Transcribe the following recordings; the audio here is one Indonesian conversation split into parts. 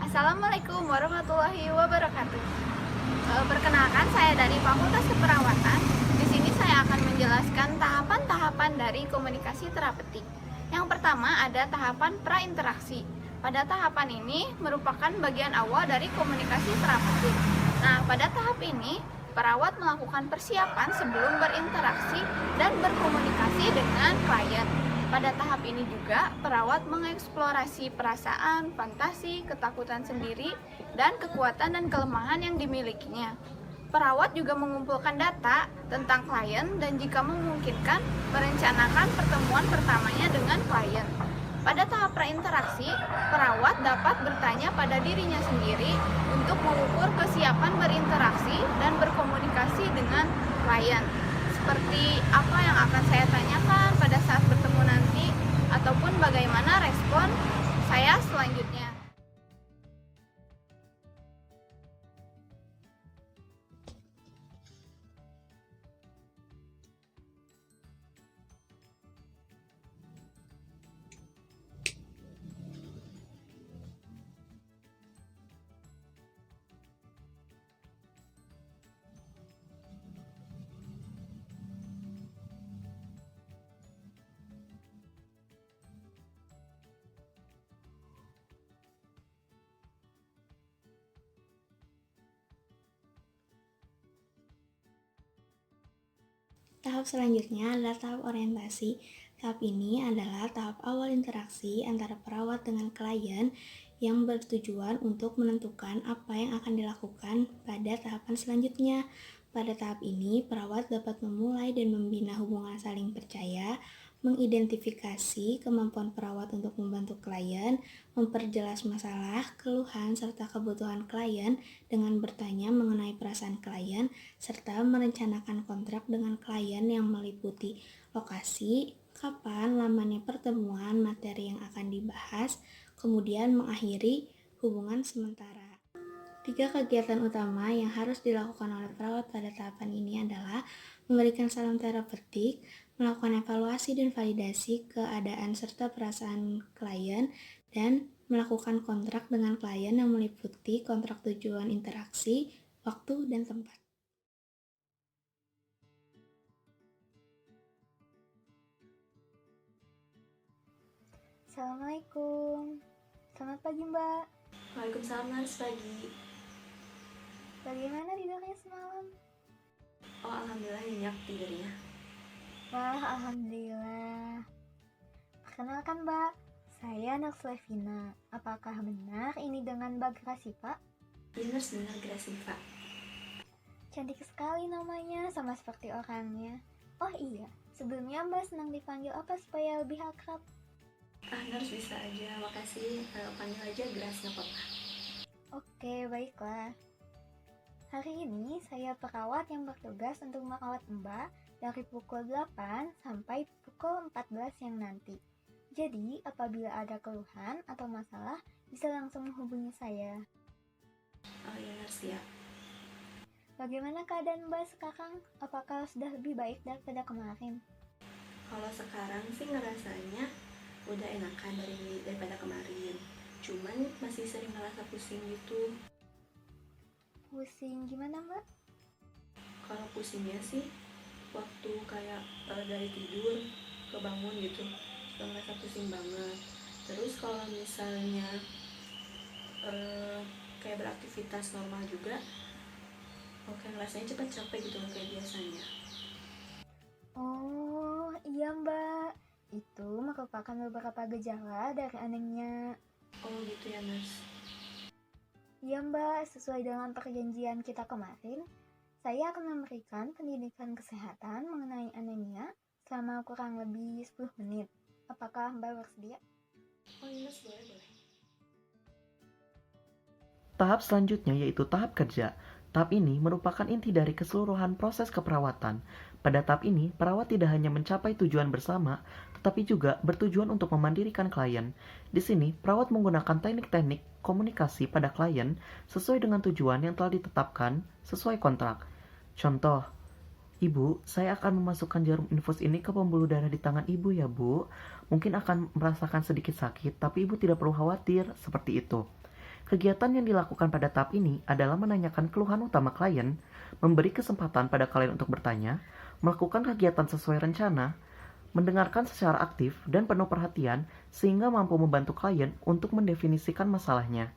Assalamualaikum warahmatullahi wabarakatuh. Perkenalkan, saya dari Fakultas Keperawatan. Di sini saya akan menjelaskan tahapan-tahapan dari komunikasi terapeutik. Yang pertama ada tahapan prainteraksi. Pada tahapan ini merupakan bagian awal dari komunikasi terapeutik. Nah, pada tahap ini perawat melakukan persiapan sebelum berinteraksi dan berkomunikasi dengan klien. Pada tahap ini juga, perawat mengeksplorasi perasaan, fantasi, ketakutan sendiri, dan kekuatan dan kelemahan yang dimilikinya. Perawat juga mengumpulkan data tentang klien dan jika memungkinkan, merencanakan pertemuan pertamanya dengan klien. Pada tahap prainteraksi, perawat dapat bertanya pada dirinya sendiri untuk mengukur kesiapan berinteraksi dan berkomunikasi dengan klien. Seperti apa yang akan saya tanyakan pada saat bertemu nanti, ataupun bagaimana respon saya selanjutnya. Tahap selanjutnya adalah tahap orientasi. Tahap ini adalah tahap awal interaksi antara perawat dengan klien yang bertujuan untuk menentukan apa yang akan dilakukan pada tahapan selanjutnya. Pada tahap ini, perawat dapat memulai dan membina hubungan saling percaya, mengidentifikasi kemampuan perawat untuk membantu klien, memperjelas masalah, keluhan, serta kebutuhan klien dengan bertanya mengenai perasaan klien, serta merencanakan kontrak dengan klien yang meliputi lokasi, kapan, lamanya pertemuan, materi yang akan dibahas, kemudian mengakhiri hubungan sementara. 3 kegiatan utama yang harus dilakukan oleh perawat pada tahapan ini adalah memberikan salam terapeutik, melakukan evaluasi dan validasi keadaan serta perasaan klien, dan melakukan kontrak dengan klien yang meliputi kontrak tujuan interaksi, waktu, dan tempat. Assalamualaikum. Selamat pagi, Mbak. Waalaikumsalam, pagi. Bagaimana tidurnya semalam? Oh, alhamdulillah nyenyak tidurnya. Wah, alhamdulillah. Perkenalkan, Mbak. Saya Nurse Levina. Apakah benar ini dengan Mbak Grasifa? Benar Grasifa. Cantik sekali namanya, sama seperti orangnya. Oh iya, sebelumnya Mbak senang dipanggil apa supaya lebih akrab? Nurse bisa aja, makasih. Panggil aja Gras, gak apa-apa. Oke, baiklah. Hari ini saya perawat yang bertugas untuk merawat Mbak dari pukul 8 sampai pukul 14 siang nanti. Jadi, apabila ada keluhan atau masalah, bisa langsung menghubungi saya. Oh iya, Nurse ya. Bagaimana keadaan Mbak sekarang? Apakah sudah lebih baik daripada kemarin? Kalau sekarang sih ngerasanya udah enakan daripada kemarin. Cuman masih sering ngerasa pusing gitu. Pusing gimana, Mbak? Kalau pusingnya sih waktu kayak dari tidur kebangun gitu, suka ngerasa pusing banget. Terus kalau misalnya kayak beraktivitas normal juga, oke, rasanya cepat capek gitu kayak biasanya. Oh, iya Mbak. Itu merupakan beberapa gejala dari anemia. Oh gitu ya, Nurse. Iya Mbak, sesuai dengan perjanjian kita kemarin, saya akan memberikan pendidikan kesehatan mengenai anemia selama kurang lebih 10 menit. Apakah Mbak bersedia? Oh iya, Nurse, boleh. Tahap selanjutnya yaitu tahap kerja. Tahap ini merupakan inti dari keseluruhan proses keperawatan. Pada tahap ini, perawat tidak hanya mencapai tujuan bersama, tetapi juga bertujuan untuk memandirikan klien. Di sini, perawat menggunakan teknik-teknik komunikasi pada klien sesuai dengan tujuan yang telah ditetapkan sesuai kontrak. Contoh, Ibu, saya akan memasukkan jarum infus ini ke pembuluh darah di tangan Ibu ya, Bu. Mungkin akan merasakan sedikit sakit, tapi Ibu tidak perlu khawatir, seperti itu. Kegiatan yang dilakukan pada tahap ini adalah menanyakan keluhan utama klien, memberi kesempatan pada klien untuk bertanya, melakukan kegiatan sesuai rencana, mendengarkan secara aktif dan penuh perhatian sehingga mampu membantu klien untuk mendefinisikan masalahnya.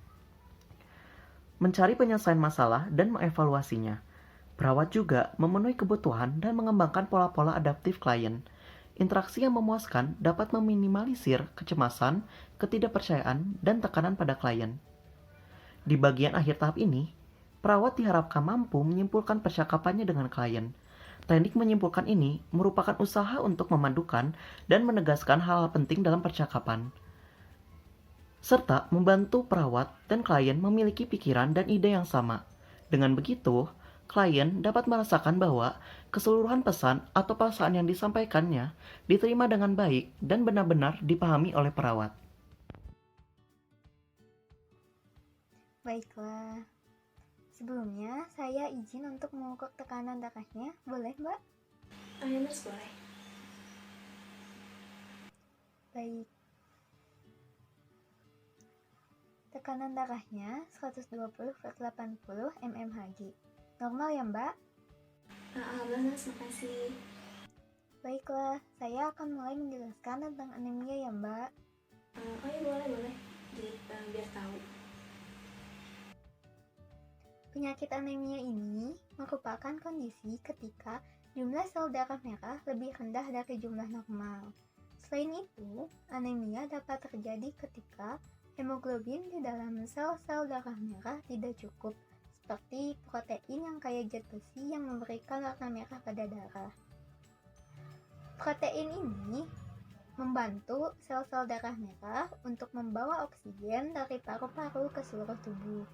Mencari penyelesaian masalah dan mengevaluasinya. Perawat juga memenuhi kebutuhan dan mengembangkan pola-pola adaptif klien. Interaksi yang memuaskan dapat meminimalisir kecemasan, ketidakpercayaan, dan tekanan pada klien. Di bagian akhir tahap ini, perawat diharapkan mampu menyimpulkan percakapannya dengan klien. Teknik menyimpulkan ini merupakan usaha untuk memadukan dan menegaskan hal-hal penting dalam percakapan, serta membantu perawat dan klien memiliki pikiran dan ide yang sama. Dengan begitu, klien dapat merasakan bahwa keseluruhan pesan atau perasaan yang disampaikannya diterima dengan baik dan benar-benar dipahami oleh perawat. Baiklah. Sebelumnya, saya izin untuk mengukur tekanan darahnya. Boleh, Mbak? Ya nurse, boleh. Baik. Tekanan darahnya 120/80 mmHg. Normal ya, Mbak? Alhamdulillah nurse, makasih. Baiklah, saya akan mulai menjelaskan tentang anemia ya, Mbak. Oh iya, boleh. Jadi biar tahu. Penyakit anemia ini merupakan kondisi ketika jumlah sel darah merah lebih rendah dari jumlah normal. Selain itu, anemia dapat terjadi ketika hemoglobin di dalam sel-sel darah merah tidak cukup, seperti protein yang kaya zat besi yang memberikan warna merah pada darah. Protein ini membantu sel-sel darah merah untuk membawa oksigen dari paru-paru ke seluruh tubuh.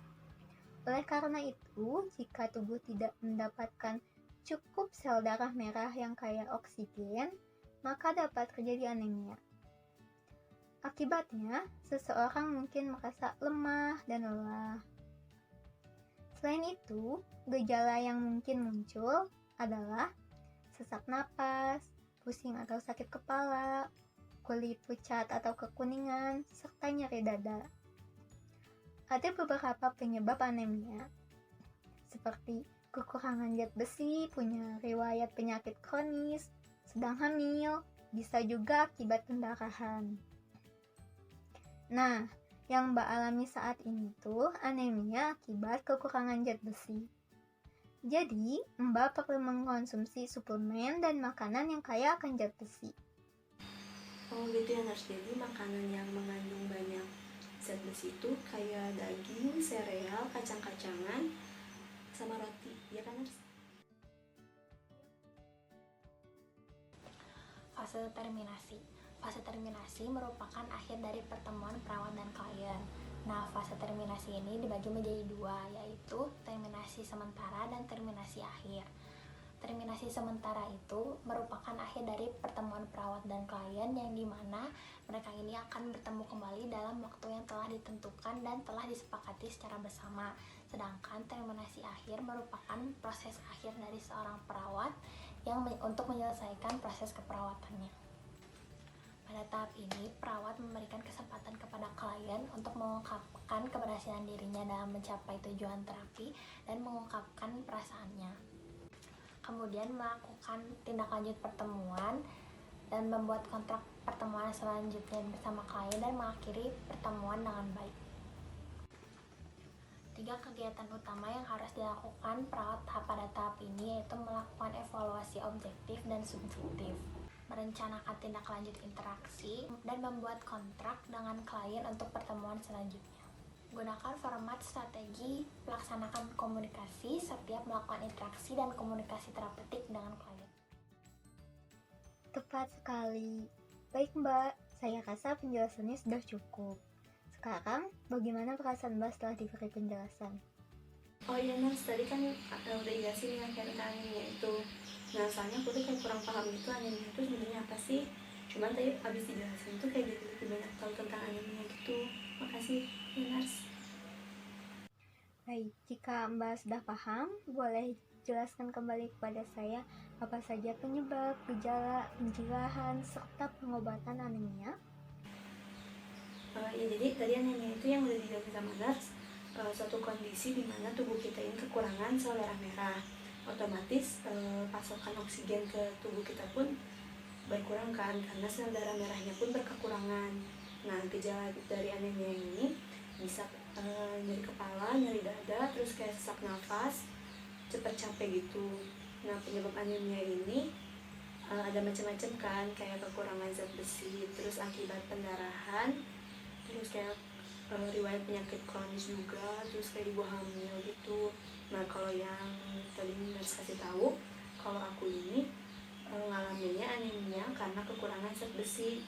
Oleh karena itu, jika tubuh tidak mendapatkan cukup sel darah merah yang kaya oksigen, maka dapat terjadi anemia. Akibatnya, seseorang mungkin merasa lemah dan lelah. Selain itu, gejala yang mungkin muncul adalah sesak napas, pusing atau sakit kepala, kulit pucat atau kekuningan, serta nyeri dada. Ada beberapa penyebab anemia, seperti kekurangan zat besi, punya riwayat penyakit kronis, sedang hamil, bisa juga akibat pendarahan. Nah, yang Mbak alami saat ini tuh anemia akibat kekurangan zat besi. Jadi, Mbak perlu mengkonsumsi suplemen dan makanan yang kaya akan zat besi. Oh gitu ya nurse, jadi makanan yang mengandung banyak zat besi itu kayak daging, sereal, kacang-kacangan, sama roti, ya kan nurse? Fase terminasi. Fase terminasi merupakan akhir dari pertemuan perawat dan klien. Nah, fase terminasi ini dibagi menjadi dua, yaitu terminasi sementara dan terminasi akhir. Terminasi sementara itu merupakan akhir dari pertemuan perawat dan klien yang dimana mereka ini akan bertemu kembali dalam waktu yang telah ditentukan dan telah disepakati secara bersama. Sedangkan terminasi akhir merupakan proses akhir dari seorang perawat yang untuk menyelesaikan proses keperawatannya. Pada tahap ini, perawat memberikan kesempatan kepada klien untuk mengungkapkan keberhasilan dirinya dalam mencapai tujuan terapi dan mengungkapkan perasaannya. Kemudian melakukan tindak lanjut pertemuan dan membuat kontrak pertemuan selanjutnya bersama klien dan mengakhiri pertemuan dengan baik. 3 kegiatan utama yang harus dilakukan perawat pada tahap ini yaitu melakukan evaluasi objektif dan subjektif, merencanakan tindak lanjut interaksi, dan membuat kontrak dengan klien untuk pertemuan selanjutnya. Gunakan format strategi melaksanakan komunikasi setiap melakukan interaksi dan komunikasi terapeutik dengan klien. Tepat sekali. Baik Mbak, saya rasa penjelasannya sudah cukup. Sekarang, bagaimana perasaan Mbak setelah diberi penjelasan? Oh iya nurse, tadi kan udah jelasin yang kayak tentang anemia itu. Nah soalnya aku tuh kayak kurang paham gitu anemia itu sebenarnya apa sih. Cuman tadi abis dijelasin tuh kayak jadi lebih banyak tahu tentang anemia gitu. Makasih ya nurse. Baik, jika Mbak sudah paham, boleh jelaskan kembali kepada saya apa saja penyebab, gejala, pencegahan, serta pengobatan anemia. Ya jadi tadi anemia itu yang udah dijelasin sama nurse. suatu kondisi di mana tubuh kita ini kekurangan sel darah merah, otomatis pasokan oksigen ke tubuh kita pun berkurang kan, karena sel darah merahnya pun berkekurangan. Nah, gejala dari anemia ini bisa nyeri kepala, nyeri dada, terus kayak sesak nafas, cepat capek gitu. Nah, penyebab anemia ini ada macam-macam kan, kayak kekurangan zat besi, terus akibat pendarahan, terus kayak riwayat penyakit kronis juga, terus kayak ibu hamil gitu. Nah, kalau yang tadi Mas kasih tahu, kalau aku ini ngalaminnya anemia karena kekurangan zat besi.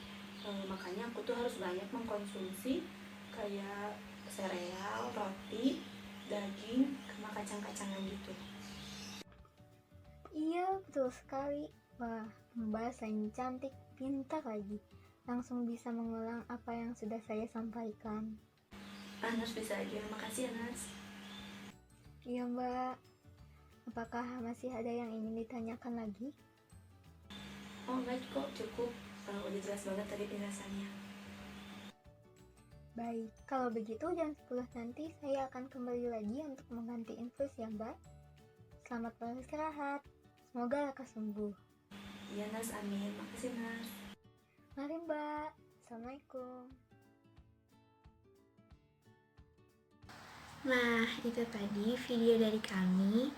Makanya aku tuh harus banyak mengkonsumsi kayak sereal, roti, daging, sama kacang-kacangan gitu. Iya, betul sekali. Wah, Mbak selain cantik, pintar lagi. Langsung bisa mengulang apa yang sudah saya sampaikan. Nas bisa aja, makasih ya Nas. Iya, Mbak. Apakah masih ada yang ingin ditanyakan lagi? Oh enggak kok, cukup. Udah jelas banget tadi penjelasannya. Baik, kalau begitu jam 10 nanti saya akan kembali lagi untuk mengganti infus ya, Mbak. Selamat beristirahat. Semoga lekas sembuh. Iya Nas, amin. Makasih Nas. Mari, Mbak. Assalamualaikum. Nah, itu tadi video dari kami.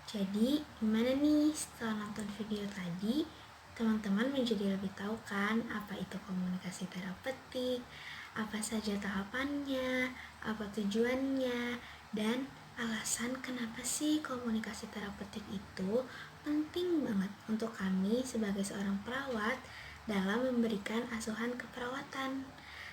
Jadi, gimana nih setelah nonton video tadi? Teman-teman menjadi lebih tahu kan apa itu komunikasi terapeutik, apa saja tahapannya, apa tujuannya, dan alasan kenapa sih komunikasi terapeutik itu penting banget untuk kami sebagai seorang perawat dalam memberikan asuhan keperawatan.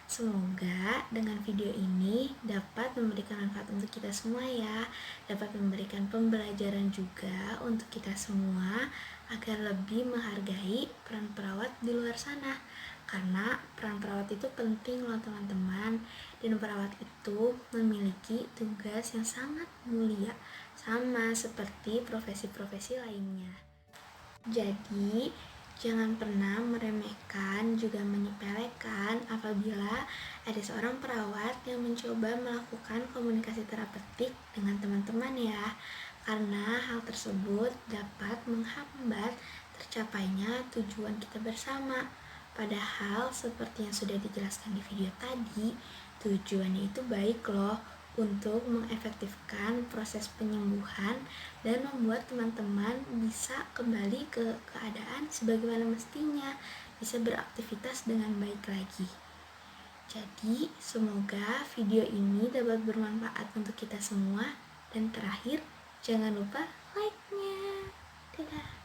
Semoga dengan video ini dapat memberikan manfaat untuk kita semua ya, dapat memberikan pembelajaran juga untuk kita semua agar lebih menghargai peran perawat di luar sana. Karena peran perawat itu penting loh teman-teman, dan perawat itu memiliki tugas yang sangat mulia sama seperti profesi-profesi lainnya. Jadi, jangan pernah meremehkan juga menyepelekan apabila ada seorang perawat yang mencoba melakukan komunikasi terapeutik dengan teman-teman ya, karena hal tersebut dapat menghambat tercapainya tujuan kita bersama. Padahal seperti yang sudah dijelaskan di video tadi, tujuannya itu baik loh, untuk mengefektifkan proses penyembuhan dan membuat teman-teman bisa kembali ke keadaan sebagaimana mestinya, bisa beraktivitas dengan baik lagi. Jadi, semoga video ini dapat bermanfaat untuk kita semua, dan terakhir, jangan lupa like-nya. Dadah.